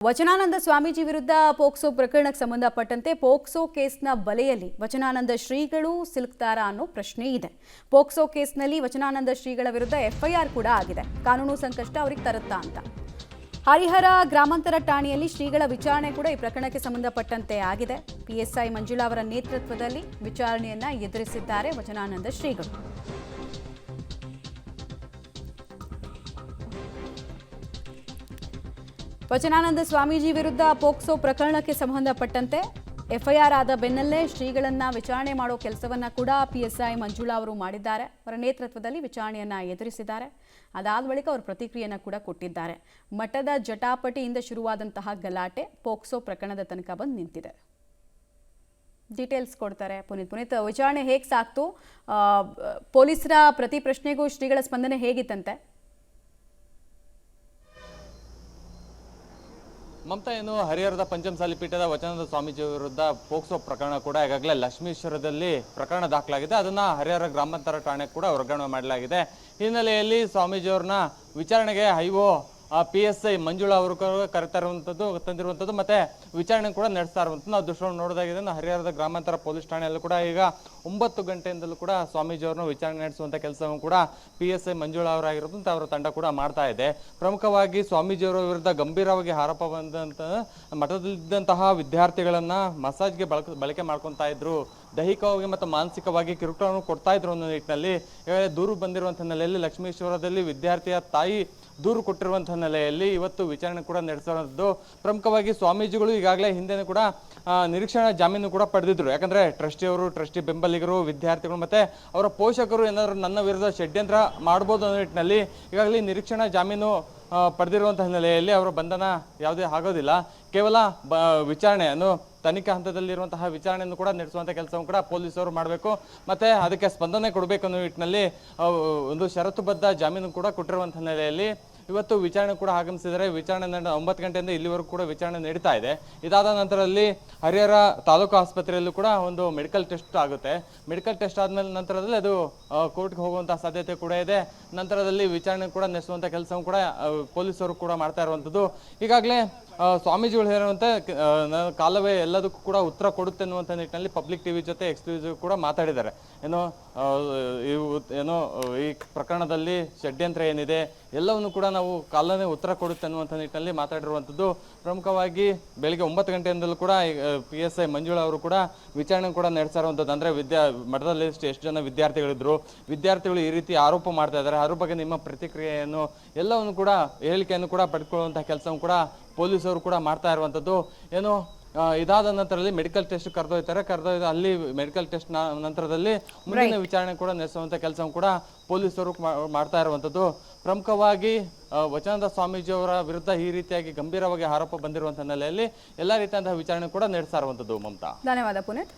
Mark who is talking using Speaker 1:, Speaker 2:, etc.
Speaker 1: ವಚನಾನಂದ ಸ್ವಾಮೀಜಿ ವಿರುದ್ಧ ಪೋಕ್ಸೋ ಪ್ರಕರಣಕ್ಕೆ ಸಂಬಂಧಪಟ್ಟಂತೆ ಪೋಕ್ಸೋ ಕೇಸ್ನ ಬಲೆಯಲ್ಲಿ ವಚನಾನಂದ ಶ್ರೀಗಳು ಸಿಲುಕ್ತಾರಾ ಅನ್ನೋ ಪ್ರಶ್ನೆ ಇದೆ. ಪೋಕ್ಸೋ ಕೇಸ್ನಲ್ಲಿ ವಚನಾನಂದ ಶ್ರೀಗಳ ವಿರುದ್ಧ ಎಫ್ಐಆರ್ ಕೂಡ ಆಗಿದೆ. ಕಾನೂನು ಸಂಕಷ್ಟ ಅವರಿಗೆ ತರುತ್ತಾ ಅಂತ. ಹರಿಹರ ಗ್ರಾಮಾಂತರ ಠಾಣೆಯಲ್ಲಿ ಶ್ರೀಗಳ ವಿಚಾರಣೆ ಕೂಡ ಈ ಪ್ರಕರಣಕ್ಕೆ ಸಂಬಂಧಪಟ್ಟಂತೆ ಆಗಿದೆ. ಪಿಎಸ್ಐ ಮಂಜುಳಾ ಅವರ ನೇತೃತ್ವದಲ್ಲಿ ವಿಚಾರಣೆಯನ್ನ ಎದುರಿಸಿದ್ದಾರೆ ವಚನಾನಂದ ಶ್ರೀಗಳು. ವಚನಾನಂದ ಸ್ವಾಮೀಜಿ ವಿರುದ್ಧ ಪೋಕ್ಸೋ ಪ್ರಕರಣಕ್ಕೆ ಸಂಬಂಧಪಟ್ಟಂತೆ ಎಫ್ಐಆರ್ ಆದ ಬೆನ್ನಲ್ಲೇ ಶ್ರೀಗಳನ್ನ ವಿಚಾರಣೆ ಮಾಡೋ ಕೆಲಸವನ್ನ ಕೂಡ ಪಿಎಸ್ಐ ಮಂಜುಳಾ ಅವರು ಮಾಡಿದ್ದಾರೆ. ಅವರ ನೇತೃತ್ವದಲ್ಲಿ ವಿಚಾರಣೆಯನ್ನ ಎದುರಿಸಿದ್ದಾರೆ. ಅದಾದ ಬಳಿಕ ಅವರು ಪ್ರತಿಕ್ರಿಯೆಯನ್ನು ಕೂಡ ಕೊಟ್ಟಿದ್ದಾರೆ. ಮಠದ ಜಟಾಪಟಿಯಿಂದ ಶುರುವಾದಂತಹ ಗಲಾಟೆ ಪೋಕ್ಸೋ ಪ್ರಕರಣದ ತನಕ ಬಂದು ನಿಂತಿದೆ. ಡೀಟೇಲ್ಸ್ ಕೊಡ್ತಾರೆ ಪುನೀತ್. ವಿಚಾರಣೆ ಹೇಗೆ ಸಾಕ್ತು? ಪೊಲೀಸರ ಪ್ರತಿ ಪ್ರಶ್ನೆಗೂ ಶ್ರೀಗಳ ಸ್ಪಂದನೆ ಹೇಗಿತ್ತಂತೆ?
Speaker 2: ಮಮತಾ, ಏನು ಹರಿಹರದ ಪಂಚಮಸಾಲಿ ಪೀಠದ ವಚನಾನಂದ ಸ್ವಾಮೀಜಿ ವಿರುದ್ಧ ಪೋಕ್ಸೋ ಪ್ರಕರಣ ಕೂಡ ಈಗಾಗಲೇ ಲಕ್ಷ್ಮೀಶ್ವರದಲ್ಲಿ ಪ್ರಕರಣ ದಾಖಲಾಗಿದೆ. ಅದನ್ನ ಹರಿಹರ ಗ್ರಾಮಾಂತರ ಠಾಣೆಗೆ ಕೂಡ ವರ್ಗಾವಣೆ ಮಾಡಲಾಗಿದೆ. ಹಿನ್ನೆಲೆಯಲ್ಲಿ ಸ್ವಾಮೀಜಿಯವ್ರನ್ನ ವಿಚಾರಣೆಗೆ PSI ಮಂಜುಳಾ ಅವರು ತಂದಿರುವಂಥದ್ದು ಮತ್ತೆ ವಿಚಾರಣೆ ಕೂಡ ನಡೆಸ್ತಾ ಇರುವಂಥದ್ದು ನಾವು ದೃಶ್ಯವನ್ನು ನೋಡೋದಾಗಿದೆ. ಹರಿಹರದ ಗ್ರಾಮಾಂತರ ಪೊಲೀಸ್ ಠಾಣೆಯಲ್ಲೂ ಕೂಡ ಈಗ 9 ಗಂಟೆಯಿಂದಲೂ ಕೂಡ ಸ್ವಾಮೀಜಿಯವ್ರನ್ನ ವಿಚಾರಣೆ ನಡೆಸುವಂಥ ಕೆಲಸವನ್ನು ಕೂಡ PSI ಮಂಜುಳಾ ಅವರಾಗಿರೋದಂತ ಅವರ ತಂಡ ಕೂಡ ಮಾಡ್ತಾ ಇದೆ. ಪ್ರಮುಖವಾಗಿ ಸ್ವಾಮೀಜಿಯವರ ವಿರುದ್ಧ ಗಂಭೀರವಾಗಿ ಆರೋಪ ಬಂದಂತ ಮಠದಲ್ಲಿದ್ದಂತಹ ವಿದ್ಯಾರ್ಥಿಗಳನ್ನ ಮಸಾಜ್ಗೆ ಬಳಕೆ ಮಾಡ್ಕೊತಾ ಇದ್ರು, ದೈಹಿಕವಾಗಿ ಮತ್ತು ಮಾನಸಿಕವಾಗಿ ಕಿರುಕುಳವನ್ನು ಕೊಡ್ತಾ ಇದ್ರು ಅನ್ನೋ ನಿಟ್ಟಿನಲ್ಲಿ ದೂರು ಬಂದಿರುವಂಥ ಹಿನ್ನೆಲೆಯಲ್ಲಿ ಲಕ್ಷ್ಮೀಶ್ವರದಲ್ಲಿ ವಿದ್ಯಾರ್ಥಿಯ ತಾಯಿ ದೂರು ಕೊಟ್ಟಿರುವಂತಹ ಹಿನ್ನೆಲೆಯಲ್ಲಿ ಇವತ್ತು ವಿಚಾರಣೆ ಕೂಡ ನಡೆಸಿರೋದು. ಪ್ರಮುಖವಾಗಿ ಸ್ವಾಮೀಜಿಗಳು ಈಗಾಗಲೇ ಹಿಂದೆ ಕೂಡ ನಿರೀಕ್ಷಣಾ ಜಾಮೀನು ಕೂಡ ಪಡೆದಿದ್ರು. ಯಾಕಂದ್ರೆ ಟ್ರಸ್ಟಿ ಬೆಂಬಲಿಗರು, ವಿದ್ಯಾರ್ಥಿಗಳು ಮತ್ತೆ ಅವರ ಪೋಷಕರು ಏನಾದ್ರು ನನ್ನ ವಿರುದ್ಧ ಷಡ್ಯಂತ್ರ ಮಾಡ್ಬೋದು ಅನ್ನೋ ನಿಟ್ಟಿನಲ್ಲಿ ಈಗಾಗಲೇ ನಿರೀಕ್ಷಣಾ ಜಾಮೀನು ಪಡೆದಿರುವಂತಹ ಹಿನ್ನೆಲೆಯಲ್ಲಿ ಅವರ ಬಂಧನ ಯಾವುದೇ ಆಗೋದಿಲ್ಲ. ಕೇವಲ ವಿಚಾರಣೆಯನ್ನು ತನಿಖಾ ಹಂತದಲ್ಲಿರುವಂತಹ ವಿಚಾರಣೆಯನ್ನು ಕೂಡ ನಡೆಸುವಂಥ ಕೆಲಸವನ್ನು ಕೂಡ ಪೊಲೀಸರು ಮಾಡಬೇಕು, ಮತ್ತೆ ಅದಕ್ಕೆ ಸ್ಪಂದನೆ ಕೊಡಬೇಕು ಅನ್ನೋ ನಿಟ್ಟಿನಲ್ಲಿ ಒಂದು ಷರತ್ತುಬದ್ಧ ಜಾಮೀನು ಕೂಡ ಕೊಟ್ಟಿರುವಂಥ ಹಿನ್ನೆಲೆಯಲ್ಲಿ ಇವತ್ತು ವಿಚಾರಣೆ ಕೂಡ ಆಗಮಿಸಿದರೆ ವಿಚಾರಣೆ 9 ಗಂಟೆಯಿಂದ ಇಲ್ಲಿವರೆಗೂ ಕೂಡ ವಿಚಾರಣೆ ನಡೀತಾ ಇದೆ. ಇದಾದ ನಂತರದಲ್ಲಿ ಹರಿಹರ ತಾಲೂಕು ಆಸ್ಪತ್ರೆಯಲ್ಲೂ ಕೂಡ ಒಂದು ಮೆಡಿಕಲ್ ಟೆಸ್ಟ್ ಆಗುತ್ತೆ. ಮೆಡಿಕಲ್ ಟೆಸ್ಟ್ ಆದ್ಮೇಲೆ ನಂತರದಲ್ಲಿ ಅದು ಕೋರ್ಟ್ಗೆ ಹೋಗುವಂತಹ ಸಾಧ್ಯತೆ ಕೂಡ ಇದೆ. ನಂತರದಲ್ಲಿ ವಿಚಾರಣೆ ಕೂಡ ನಡೆಸುವಂಥ ಕೆಲಸವನ್ನು ಕೂಡ ಪೊಲೀಸರು ಕೂಡ ಮಾಡ್ತಾ ಇರುವಂಥದ್ದು. ಈಗಾಗಲೇ ಸ್ವಾಮೀಜಿಗಳು ಹೇಳುವಂತೆ ಕಾಲವೇ ಎಲ್ಲದಕ್ಕೂ ಕೂಡ ಉತ್ತರ ಕೊಡುತ್ತೆ ಅನ್ನುವಂಥ ನಿಟ್ಟಿನಲ್ಲಿ ಪಬ್ಲಿಕ್ ಟಿವಿ ಜೊತೆ ಎಕ್ಸ್ಕ್ಲೂಸಿವ್ ಕೂಡ ಮಾತಾಡಿದ್ದಾರೆ. ಏನೋ ಈ ಪ್ರಕರಣದಲ್ಲಿ ಷಡ್ಯಂತ್ರ ಏನಿದೆ ಎಲ್ಲವನ್ನು ಕೂಡ ನಾವು ಕಾಲನೇ ಉತ್ತರ ಕೊಡುತ್ತೆ ಅನ್ನುವಂಥ ನಿಟ್ಟಿನಲ್ಲಿ ಮಾತಾಡಿರುವಂಥದ್ದು. ಪ್ರಮುಖವಾಗಿ ಬೆಳಿಗ್ಗೆ 9 ಗಂಟೆಯಿಂದಲೂ ಕೂಡ PSI ಮಂಜುಳಾ ಅವರು ಕೂಡ ವಿಚಾರಣೆ ಕೂಡ ನಡೆಸ್ತಾ ಇರುವಂಥದ್ದು. ಅಂದರೆ ಮಠದಲ್ಲಿ ಎಷ್ಟು ಜನ ವಿದ್ಯಾರ್ಥಿಗಳು ಈ ರೀತಿ ಆರೋಪ ಮಾಡ್ತಾ ಇದ್ದಾರೆ, ಅದ್ರ ಬಗ್ಗೆ ನಿಮ್ಮ ಪ್ರತಿಕ್ರಿಯೆಯನ್ನು ಎಲ್ಲವನ್ನು ಕೂಡ ಹೇಳಿಕೆಯನ್ನು ಕೂಡ ಪಡ್ಕೊಳ್ಳುವಂಥ ಕೆಲಸವನ್ನು ಕೂಡ ಪೊಲೀಸರು ಕೂಡ ಮಾಡ್ತಾ ಇರುವಂಥದ್ದು. ಇದಾದ ನಂತರದಲ್ಲಿ ಮೆಡಿಕಲ್ ಟೆಸ್ಟ್ ಕರೆದೊಯ್ದು ಅಲ್ಲಿ ಮೆಡಿಕಲ್ ಟೆಸ್ಟ್ ನಂತರದಲ್ಲಿ ಮುಂದಿನ ವಿಚಾರಣೆ ಕೂಡ ನಡೆಸುವಂಥ ಕೆಲಸವನ್ನು ಕೂಡ ಪೊಲೀಸರು ಮಾಡ್ತಾ ಇರುವಂಥದ್ದು. ಪ್ರಮುಖವಾಗಿ ವಚನಾನಂದ ಸ್ವಾಮೀಜಿಯವರ ವಿರುದ್ಧ ಈ ರೀತಿಯಾಗಿ ಗಂಭೀರವಾಗಿ ಆರೋಪ ಬಂದಿರುವಂಥ ಹಿನ್ನೆಲೆಯಲ್ಲಿ ಎಲ್ಲ ರೀತಿಯಾದಂತಹ ವಿಚಾರಣೆ ಕೂಡ ನಡೆಸ್ತಾ ಇರುವಂಥದ್ದು. ಮಮತಾ,
Speaker 1: ಧನ್ಯವಾದ ಪುನೀತ್.